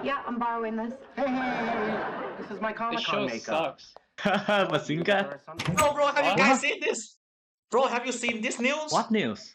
Yeah, I'm borrowing this. Hey, this is my This Comic show Con makeup. sucks. Bazinga. Bro, have you guys What? seen this? Bro, have you seen this news? What news?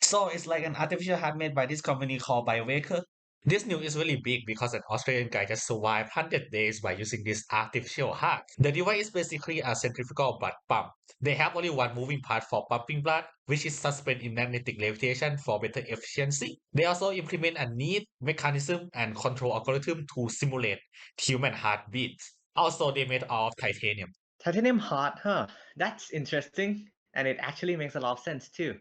So it's like an artificial heart made by this company called BiVACOR. This news is really big because an Australian guy just survived 100 days by using this artificial heart. The device is basically a centrifugal blood pump. They have only one moving part for pumping blood, which is suspended in magnetic levitation for better efficiency. They also implement a neat mechanism and control algorithm to simulate human heartbeats. Also, they made all of titanium. Titanium heart, huh? That's interesting, and it actually makes a lot of sense too.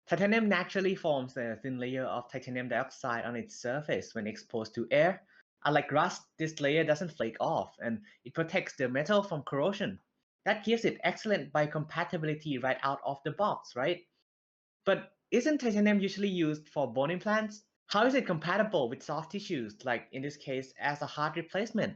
Titanium naturally forms a thin layer of titanium dioxide on its surface when exposed to air. Unlike rust, this layer doesn't flake off, and it protects the metal from corrosion. That gives it excellent biocompatibility right out of the box, right? But isn't titanium usually used for bone implants? How is it compatible with soft tissues, like in this case as a heart replacement?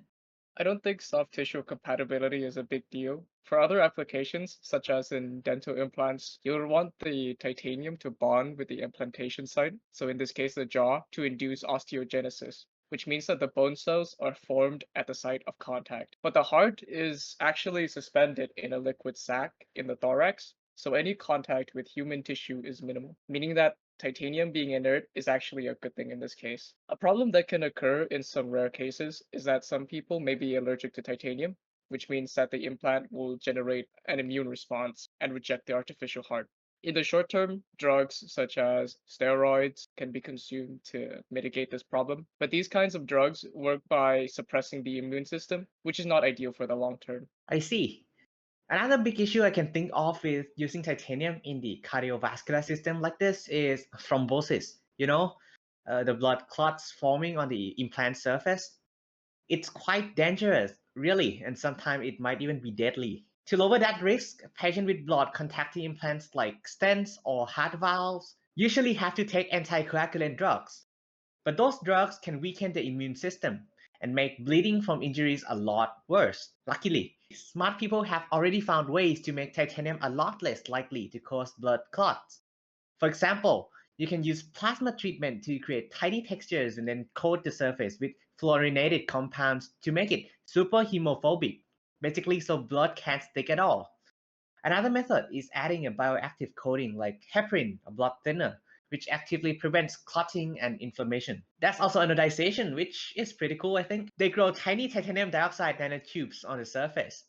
I don't think soft tissue compatibility is a big deal. For other applications, such as in dental implants, you'll want the titanium to bond with the implantation site, so in this case the jaw, to induce osteogenesis, which means that the bone cells are formed at the site of contact. But the heart is actually suspended in a liquid sac in the thorax, so any contact with human tissue is minimal, meaning that titanium being inert is actually a good thing in this case. A problem that can occur in some rare cases is that some people may be allergic to titanium, which means that the implant will generate an immune response and reject the artificial heart. In the short term, drugs such as steroids can be consumed to mitigate this problem, but these kinds of drugs work by suppressing the immune system, which is not ideal for the long term. I see. Another big issue I can think of with using titanium in the cardiovascular system like this is thrombosis. The blood clots forming on the implant surface. It's quite dangerous, really, and sometimes it might even be deadly. To lower that risk, patients with blood contacting implants like stents or heart valves usually have to take anticoagulant drugs. But those drugs can weaken the immune system and make bleeding from injuries a lot worse. Luckily, smart people have already found ways to make titanium a lot less likely to cause blood clots. For example, you can use plasma treatment to create tiny textures and then coat the surface with fluorinated compounds to make it super hemophobic, basically so blood can't stick at all. Another method is adding a bioactive coating like heparin, a blood thinner, which actively prevents clotting and inflammation. That's also anodization, which is pretty cool, I think. They grow tiny titanium dioxide nanotubes on the surface.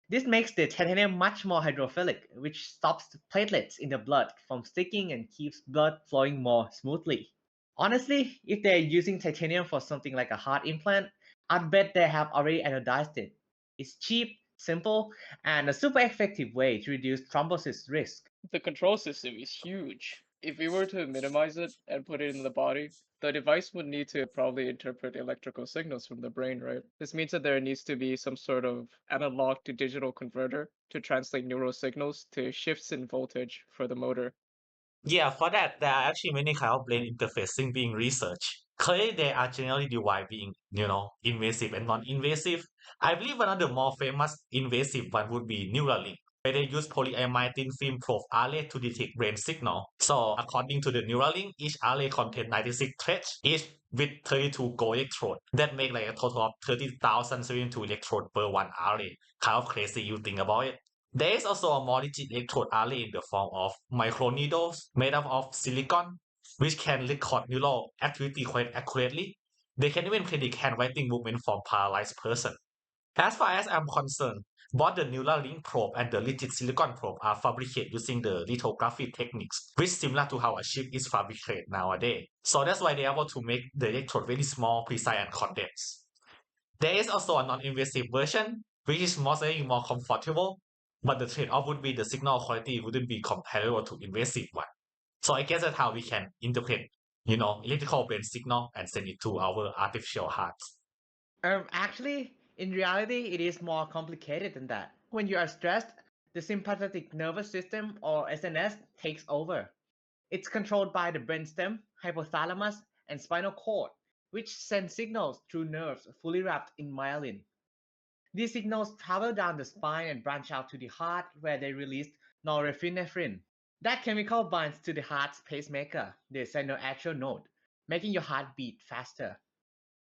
This makes the titanium much more hydrophilic, which stops platelets in the blood from sticking and keeps blood flowing more smoothly. Honestly, if they're using titanium for something like a heart implant, I'd bet they have already anodized it. It's cheap, simple, and a super effective way to reduce thrombosis risk. The control system is huge. If we were to minimize it and put it in the body, the device would need to probably interpret electrical signals from the brain, right? This means that there needs to be some sort of analog to digital converter to translate neural signals to shifts in voltage for the motor. Yeah, for that, there are actually many kind of brain interfacing being researched. Clearly, they are generally divided being, invasive and non-invasive. I believe one of the more famous invasive one would be Neuralink, where they use polyamide thin film probe array to detect brain signal. So, according to the Neuralink, each array contains 96 threads, each with 32 gold electrode. That make like a total of 30,072 electrode per one array. Kind of crazy you think about it. There is also a more rigid electrode array in the form of microneedles made up of silicon, which can record neural activity quite accurately. They can even predict handwriting movement from paralyzed person. As far as I'm concerned, both the Neuralink probe and the rigid silicon probe are fabricated using the lithography techniques, which is similar to how a chip is fabricated nowadays. So that's why they're able to make the electrode very small, precise, and condensed. There is also a non-invasive version, which is more comfortable, but the trade-off would be the signal quality wouldn't be comparable to invasive one. So I guess that's how we can interpret, electrical brain signal and send it to our artificial hearts. Actually, in reality, it is more complicated than that. When you are stressed, the sympathetic nervous system, or SNS, takes over. It's controlled by the brainstem, hypothalamus, and spinal cord, which send signals through nerves fully wrapped in myelin. These signals travel down the spine and branch out to the heart, where they release norepinephrine. That chemical binds to the heart's pacemaker, the sinoatrial node, making your heart beat faster.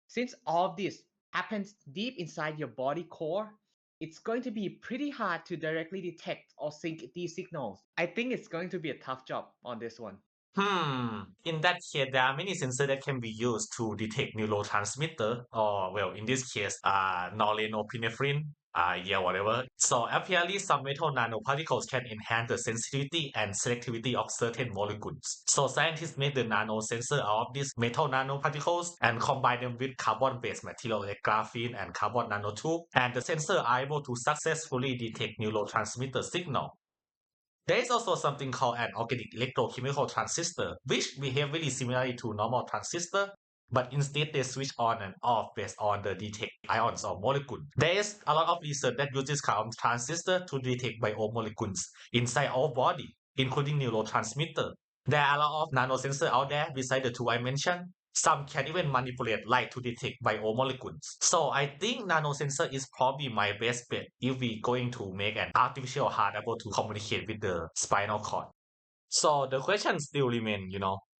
Since all of this happens deep inside your body core, it's going to be pretty hard to directly detect or sync these signals. I think it's going to be a tough job on this one. In that case, there are many sensors that can be used to detect neurotransmitter, or well, in this case, norepinephrine, whatever. So apparently, some metal nanoparticles can enhance the sensitivity and selectivity of certain molecules. So scientists made the nano sensor out of these metal nanoparticles and combine them with carbon-based material like graphene and carbon nanotube, and the sensor are able to successfully detect neurotransmitter signal. There is also something called an organic electrochemical transistor, which behave very similarly to normal transistor, but instead they switch on and off based on the detect ions or molecule. There is a lot of research that uses current transistor to detect biomolecules inside our body, including neurotransmitter. There are a lot of nanosensors out there besides the two I mentioned. Some can even manipulate light to detect biomolecules. So I think nanosensor is probably my best bet if we going to make an artificial heart able to communicate with the spinal cord. So the question still remain,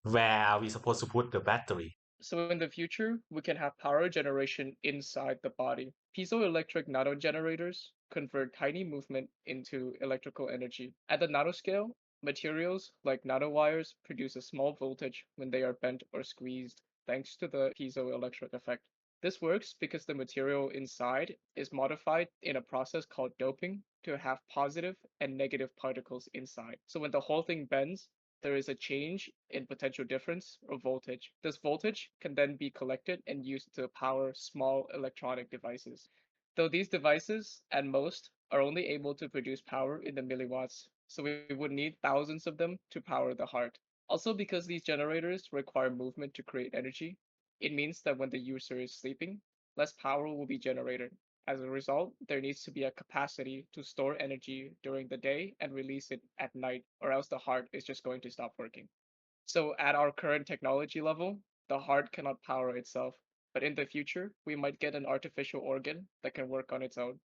where are we supposed to put the battery? So in the future, we can have power generation inside the body. Piezoelectric nanogenerators convert tiny movement into electrical energy. At the nanoscale, materials like nanowires produce a small voltage when they are bent or squeezed, thanks to the piezoelectric effect. This works because the material inside is modified in a process called doping to have positive and negative particles inside. So when the whole thing bends, there is a change in potential difference or voltage. This voltage can then be collected and used to power small electronic devices. Though these devices, at most, are only able to produce power in the milliwatts, so we would need thousands of them to power the heart. Also, because these generators require movement to create energy, it means that when the user is sleeping, less power will be generated. As a result, there needs to be a capacity to store energy during the day and release it at night, or else the heart is just going to stop working. So, at our current technology level, the heart cannot power itself. But in the future, we might get an artificial organ that can work on its own.